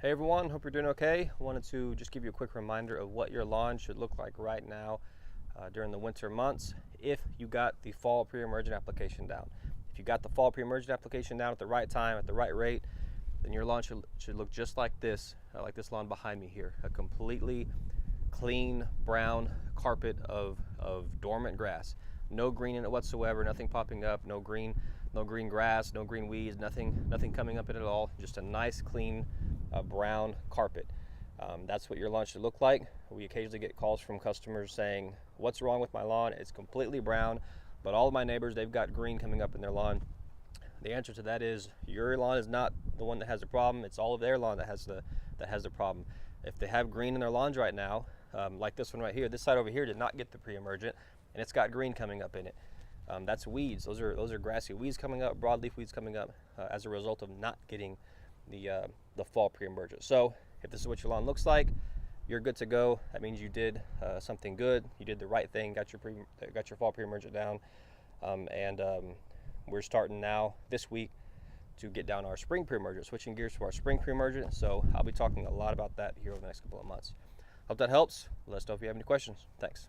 Hey everyone, hope you're doing okay. I wanted to just give you a quick reminder of what your lawn should look like right now during the winter months if you got the fall pre-emergent application down. If you got the fall pre-emergent application down at the right time, at the right rate, then your lawn should look just like this lawn behind me here. A completely clean brown carpet of dormant grass. No green in it whatsoever, nothing popping up, no green grass, no green weeds, nothing coming up in it at all. Just a nice clean brown carpet. That's what your lawn should look like. We occasionally get calls from customers saying, what's wrong with my lawn? It's completely brown, but all of my neighbors, they've got green coming up in their lawn. The answer to that is your lawn is not the one that has the problem. It's all of their lawn that has the problem. If they have green in their lawns right now, like this one right here, this side over here did not get the pre-emergent, and it's got green coming up in it. That's weeds. Those are grassy weeds coming up, broadleaf weeds coming up as a result of not getting the fall pre-emergent. So if this is what your lawn looks like, you're good to go. That means you did something good. You did the right thing. Got your fall pre-emergent down, and we're starting now this week to get down our spring pre-emergent. Switching gears to our spring pre-emergent. So I'll be talking a lot about that here over the next couple of months. Hope that helps. Let us know if you have any questions. Thanks.